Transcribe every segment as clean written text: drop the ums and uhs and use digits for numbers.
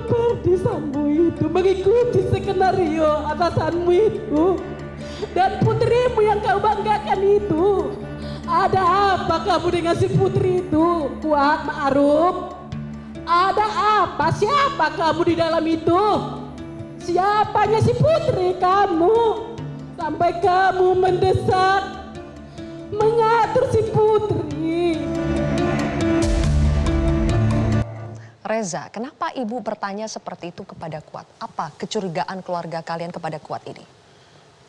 Ferdi Sambo itu mengikuti skenario atasanmu itu. Dan putrimu yang kau banggakan itu. Ada apa kamu dengan si putri itu, Kuat Ma'ruf? Ada apa? Siapa kamu di dalam itu? Siapanya si putri kamu? Sampai kamu mendesak, mengatur si putri. Reza, kenapa ibu bertanya seperti itu kepada Kuat? Apa kecurigaan keluarga kalian kepada Kuat ini?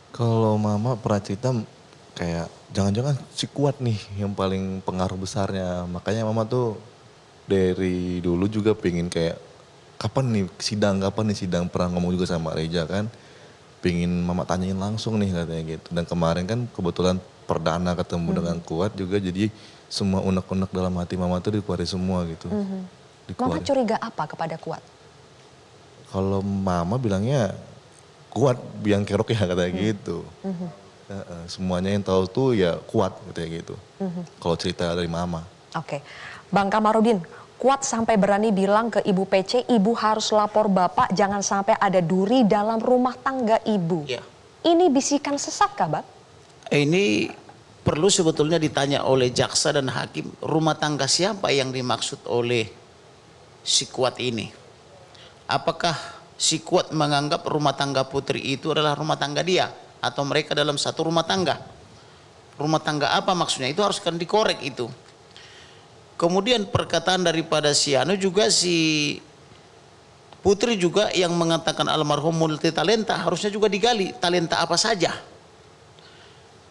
Kalau mama pernah cerita kayak jangan-jangan si Kuat nih yang paling pengaruh besarnya. Makanya mama tuh dari dulu juga pengen kayak kapan nih sidang, pernah ngomong juga sama Reja kan. Pengen mama tanyain langsung nih katanya gitu. Dan kemarin kan kebetulan perdana ketemu dengan Kuat juga, jadi semua unek-unek dalam hati mama tuh dikeluarin semua gitu. Mama curiga apa kepada Kuat? Kalau mama bilangnya Kuat biang kerok ya katanya gitu. Semuanya yang tahu tuh ya Kuat katanya gitu. Kalau cerita dari mama. Oke, Bang Kamarudin, Kuat sampai berani bilang ke Ibu PC, ibu harus lapor bapak, jangan sampai ada duri dalam rumah tangga ibu. Ya. Ini bisikan sesat kah, Bang? Ini perlu sebetulnya ditanya oleh jaksa dan hakim, rumah tangga siapa yang dimaksud oleh si Kuat ini. Apakah si Kuat menganggap rumah tangga putri itu adalah rumah tangga dia? Atau mereka dalam satu rumah tangga? Rumah tangga apa maksudnya? Itu harus kan dikorek itu. Kemudian perkataan daripada si Anu juga, si putri juga yang mengatakan almarhum multi talenta, harusnya juga digali talenta apa saja.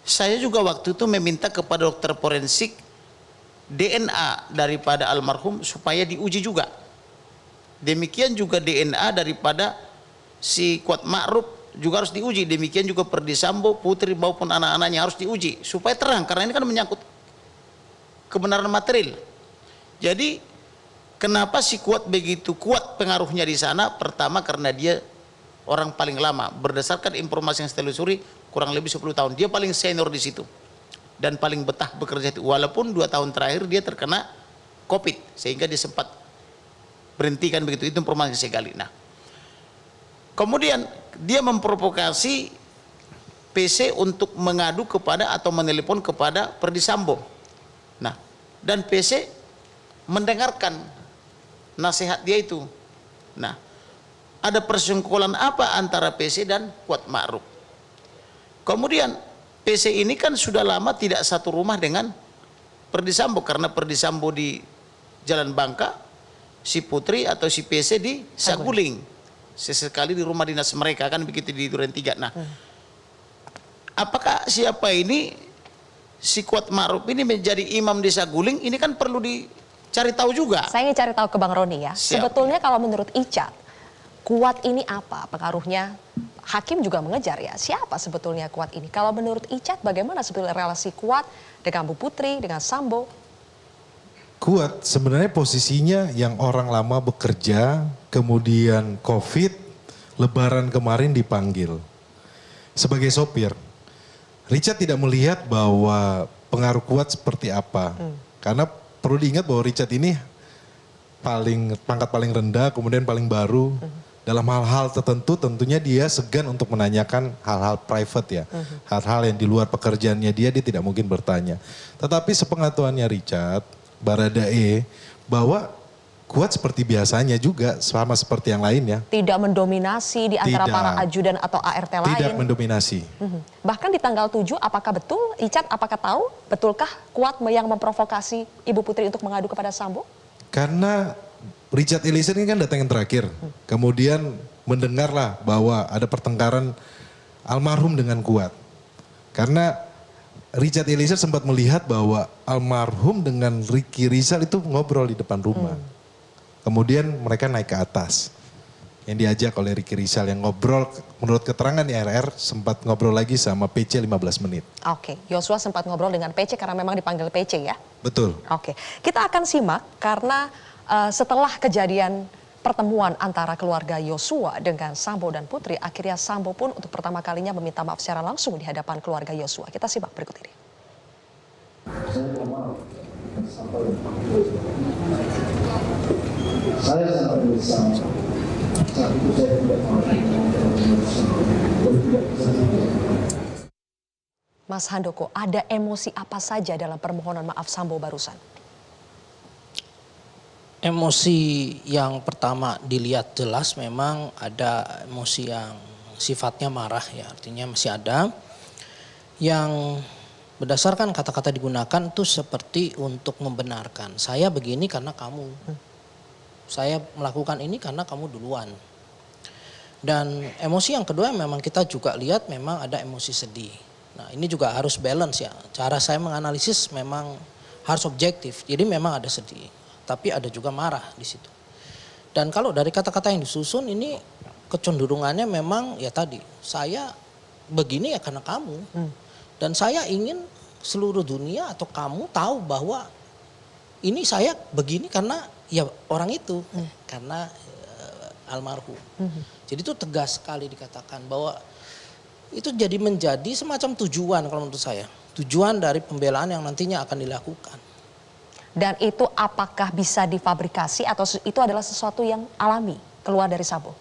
Saya juga waktu itu meminta kepada dokter forensik DNA daripada almarhum supaya diuji juga. Demikian juga DNA daripada si Kuat Ma'ruf juga harus diuji. Demikian juga Ferdi Sambo, putri maupun anak-anaknya harus diuji supaya terang, karena ini kan menyangkut kebenaran material. Jadi kenapa si Kuat begitu kuat pengaruhnya di sana? Pertama karena dia orang paling lama, berdasarkan informasi yang saya telusuri kurang lebih 10 tahun. Dia paling senior di situ dan paling betah bekerja itu. Walaupun 2 tahun terakhir dia terkena COVID sehingga dia sempat berhentikan begitu. Itu informasi yang saya gali. Nah, kemudian dia memprovokasi PC untuk mengadu kepada atau menelepon kepada Ferdi Sambo. Nah, dan PC mendengarkan nasihat dia itu. Nah, ada persengkolan apa antara PC dan Kuat Ma'ruf? Kemudian PC ini kan sudah lama tidak satu rumah dengan Ferdi Sambo, karena Ferdi Sambo di Jalan Bangka, si putri atau si PC di Saguling. Sesekali di rumah dinas mereka kan begitu di Duren 3. Nah, apakah siapa ini si Kuat Ma'ruf ini menjadi imam di Saguling? Ini kan perlu dicari tahu juga. Saya ingin cari tahu ke Bang Roni ya. Siap. Sebetulnya kalau menurut Icat, Kuat ini apa pengaruhnya? Hakim juga mengejar ya, siapa sebetulnya Kuat ini? Kalau menurut Icat, bagaimana sebetulnya relasi Kuat dengan Bu Putri, dengan Sambo? Kuat sebenarnya posisinya yang orang lama bekerja, kemudian COVID, Lebaran kemarin dipanggil sebagai sopir. Richard tidak melihat bahwa pengaruh Kuat seperti apa. Karena perlu diingat bahwa Richard ini pangkat paling rendah, kemudian paling baru. Dalam hal-hal tertentu tentunya dia segan untuk menanyakan hal-hal private ya. Hal-hal yang di luar pekerjaannya dia tidak mungkin bertanya. Tetapi sepengetahuannya Richard, Baradae, bahwa Kuat seperti biasanya juga, sama seperti yang lainnya. Tidak mendominasi di antara para ajudan atau ART lain? Tidak mendominasi. Bahkan di tanggal 7, apakah betul, Icat apakah tahu, betulkah Kuat yang memprovokasi Ibu Putri untuk mengadu kepada Sambo? Karena Richard Eliezer ini kan datang yang terakhir. Kemudian mendengarlah bahwa ada pertengkaran almarhum dengan Kuat. Karena Richard Eliezer sempat melihat bahwa almarhum dengan Ricky Rizal itu ngobrol di depan rumah. Kemudian mereka naik ke atas. Yang diajak oleh Ricky Rizal yang ngobrol, menurut keterangan di RR sempat ngobrol lagi sama PC 15 menit. Oke, Yosua sempat ngobrol dengan PC karena memang dipanggil PC ya? Betul. Oke, kita akan simak karena setelah kejadian pertemuan antara keluarga Yosua dengan Sambo dan Putri, akhirnya Sambo pun untuk pertama kalinya meminta maaf secara langsung di hadapan keluarga Yosua. Kita simak berikut ini. Saya sangat bersama Mas Handoko, ada emosi apa saja dalam permohonan maaf Sambo barusan? Emosi yang pertama dilihat jelas memang ada emosi yang sifatnya marah ya, artinya masih ada yang berdasarkan kata-kata digunakan itu seperti untuk membenarkan. Saya begini karena kamu. Saya melakukan ini karena kamu duluan. Dan emosi yang kedua memang kita juga lihat memang ada emosi sedih. Nah ini juga harus balance ya. Cara saya menganalisis memang harus objektif. Jadi memang ada sedih. Tapi ada juga marah di situ. Dan kalau dari kata-kata yang disusun ini kecenderungannya memang ya tadi. Saya begini ya karena kamu. Dan saya ingin seluruh dunia atau kamu tahu bahwa ini saya begini karena ya orang itu. Karena almarhum. Jadi itu tegas sekali dikatakan bahwa itu jadi menjadi semacam tujuan kalau menurut saya. Tujuan dari pembelaan yang nantinya akan dilakukan. Dan itu apakah bisa difabrikasi atau itu adalah sesuatu yang alami keluar dari Sambo?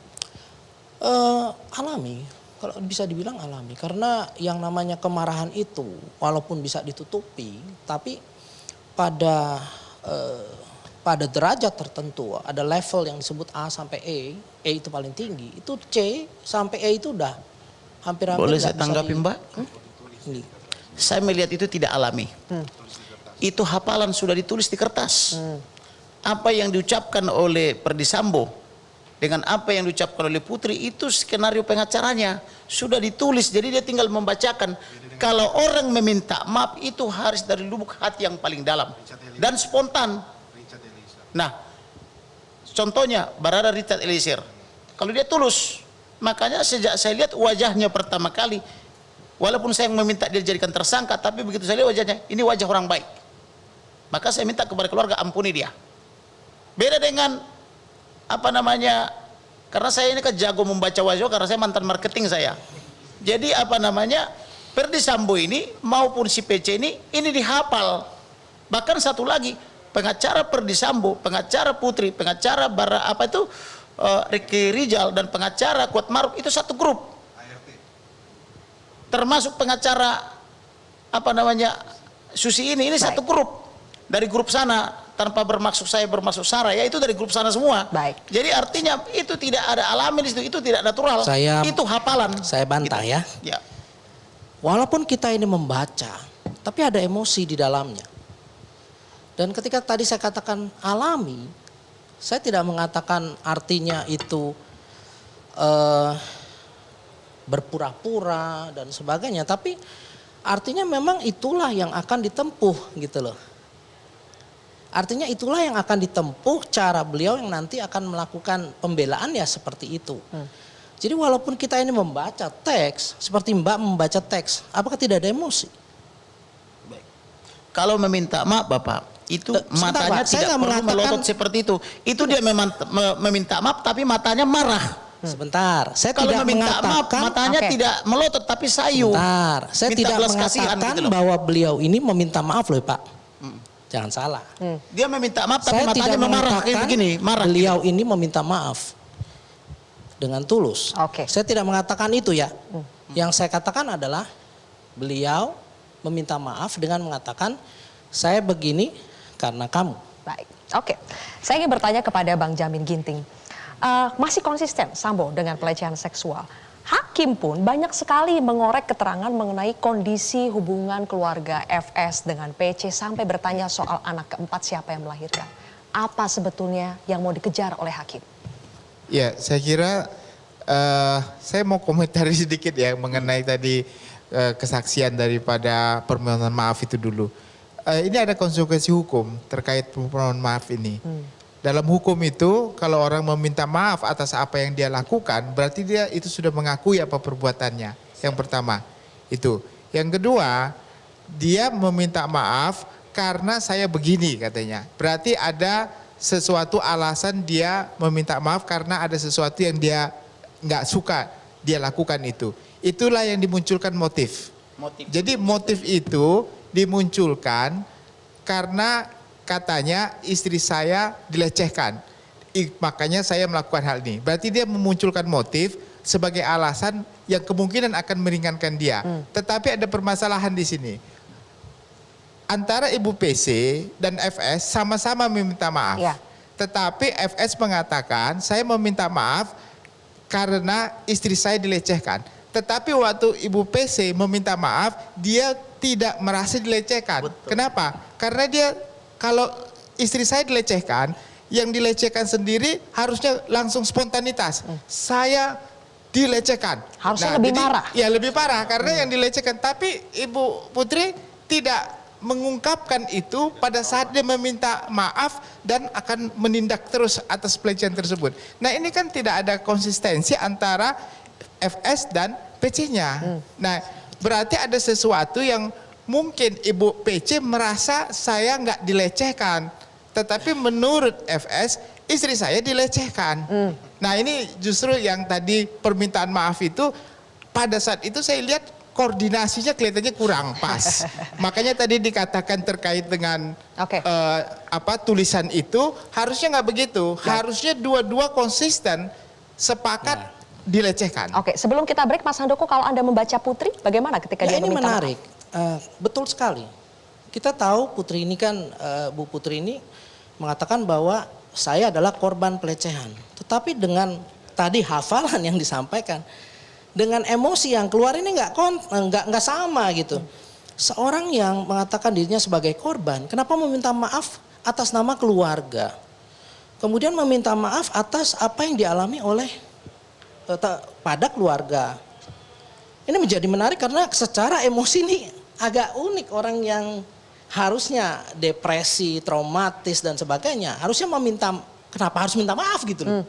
Alami, kalau bisa dibilang alami. Karena yang namanya kemarahan itu walaupun bisa ditutupi, tapi pada derajat tertentu ada level yang disebut A sampai E itu paling tinggi, itu C sampai E itu udah hampir-hampir. Boleh saya tanggapi Mbak? Saya melihat itu tidak alami. Itu hafalan sudah ditulis di kertas. Apa yang diucapkan oleh Perdi Sambo dengan apa yang diucapkan oleh Putri itu skenario pengacaranya sudah ditulis. Jadi dia tinggal membacakan. Kalau orang meminta maaf itu harus dari lubuk hati yang paling dalam dan spontan. Nah, contohnya Barada Richard Eliezer. Kalau dia tulus, makanya sejak saya lihat wajahnya pertama kali, walaupun saya meminta dia dijadikan tersangka, tapi begitu saya lihat wajahnya, ini wajah orang baik. Maka saya minta kepada keluarga ampuni dia. Beda dengan apa namanya, karena saya ini kan jago membaca wajah karena saya mantan marketing saya. Jadi apa namanya, Perdi Sambo ini maupun si PC ini dihafal. Bahkan satu lagi, pengacara Perdi Sambo, pengacara Putri, pengacara Ricky Rijal dan pengacara Kuat Maruf itu satu grup. Termasuk pengacara apa namanya Susi ini satu grup. Dari grup sana, tanpa bermaksud saya bermaksud Sarah, ya itu dari grup sana semua. Baik. Jadi artinya itu tidak ada alami di situ, itu tidak natural. Itu hafalan. Saya bantah gitu. Ya. Walaupun kita ini membaca, tapi ada emosi di dalamnya. Dan ketika tadi saya katakan alami, saya tidak mengatakan artinya itu berpura-pura dan sebagainya, tapi artinya memang itulah yang akan ditempuh gitu loh. Artinya itulah yang akan ditempuh cara beliau yang nanti akan melakukan pembelaan ya seperti itu. Jadi walaupun kita ini membaca teks, seperti Mbak membaca teks, apakah tidak ada emosi? Baik. Kalau meminta maaf Bapak, itu matanya Pak, tidak perlu melotot seperti itu. Itu dia memang meminta maaf tapi matanya marah. Sebentar, saya Kalau tidak meminta mengatakan maaf matanya tidak melotot tapi sayu. Sebentar, saya Minta tidak belas kasihan mengatakan gitu loh. bahwa beliau ini meminta maaf loh Pak. Jangan salah. Dia meminta maaf tapi Saya matanya tidak memarah kayak mengatakan begini, marah. beliau ini meminta maaf dengan tulus. Oke. Saya tidak mengatakan itu ya. Yang saya katakan adalah beliau meminta maaf dengan mengatakan saya begini karena kamu. Baik, oke. Saya ingin bertanya kepada Bang Jamin Ginting. Masih konsisten Sambo dengan pelecehan seksual. Hakim pun banyak sekali mengorek keterangan mengenai kondisi hubungan keluarga FS dengan PC sampai bertanya soal anak keempat siapa yang melahirkan. Apa sebetulnya yang mau dikejar oleh hakim? Ya, saya kira saya mau komentari sedikit ya mengenai tadi kesaksian daripada permohonan maaf itu dulu. Ini ada konsekuensi hukum terkait permohonan maaf ini. Dalam hukum itu kalau orang meminta maaf atas apa yang dia lakukan berarti dia itu sudah mengakui apa perbuatannya. Yang pertama itu. Yang kedua dia meminta maaf karena saya begini katanya. Berarti ada sesuatu alasan dia meminta maaf karena ada sesuatu yang dia nggak suka dia lakukan itu. Itulah yang dimunculkan motif. Jadi motif itu dimunculkan karena katanya istri saya dilecehkan. makanya saya melakukan hal ini. Berarti dia memunculkan motif sebagai alasan yang kemungkinan akan meringankan dia. Tetapi ada permasalahan di sini. Antara Ibu PC dan FS sama-sama meminta maaf. Ya. Tetapi FS mengatakan saya meminta maaf karena istri saya dilecehkan. Tetapi waktu Ibu PC meminta maaf, dia tidak merasa dilecehkan. Kenapa? Karena dia kalau istri saya dilecehkan, yang dilecehkan sendiri harusnya langsung spontanitas. Saya dilecehkan. Harusnya lebih marah. Ya lebih parah karena yang dilecehkan. Tapi Ibu Putri tidak mengungkapkan itu pada saat dia meminta maaf dan akan menindak terus atas pelecehan tersebut. Nah ini kan tidak ada konsistensi antara FS dan PC-nya. Nah berarti ada sesuatu yang mungkin Ibu PC merasa saya nggak dilecehkan, tetapi menurut FS istri saya dilecehkan. Nah ini justru yang tadi permintaan maaf itu pada saat itu saya lihat koordinasinya kelihatannya kurang pas. Makanya tadi dikatakan terkait dengan tulisan itu harusnya nggak begitu. Harusnya dua-dua konsisten sepakat dilecehkan. Oke, sebelum kita break Mas Handoko, kalau Anda membaca Putri bagaimana ketika dia ini meminta menarik. maaf? Betul sekali. Kita tahu Putri ini kan, Bu Putri ini mengatakan bahwa saya adalah korban pelecehan. Tetapi dengan tadi hafalan yang disampaikan, dengan emosi yang keluar ini nggak sama gitu. Seorang yang mengatakan dirinya sebagai korban, kenapa meminta maaf atas nama keluarga? Kemudian meminta maaf atas apa yang dialami oleh pada keluarga. Ini menjadi menarik karena secara emosi ini agak unik, orang yang harusnya depresi, traumatis dan sebagainya, harusnya kenapa harus minta maaf gitu loh.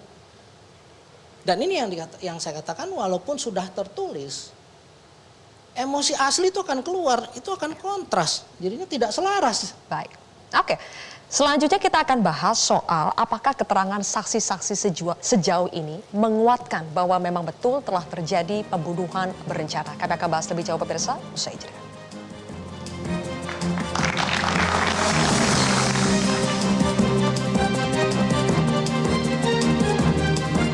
Dan ini yang saya katakan walaupun sudah tertulis, emosi asli itu akan keluar, itu akan kontras, jadinya tidak selaras. Baik, oke. Selanjutnya kita akan bahas soal apakah keterangan saksi-saksi sejauh ini menguatkan bahwa memang betul telah terjadi pembunuhan berencana. Kami akan bahas lebih jauh pemirsa, usai jeda.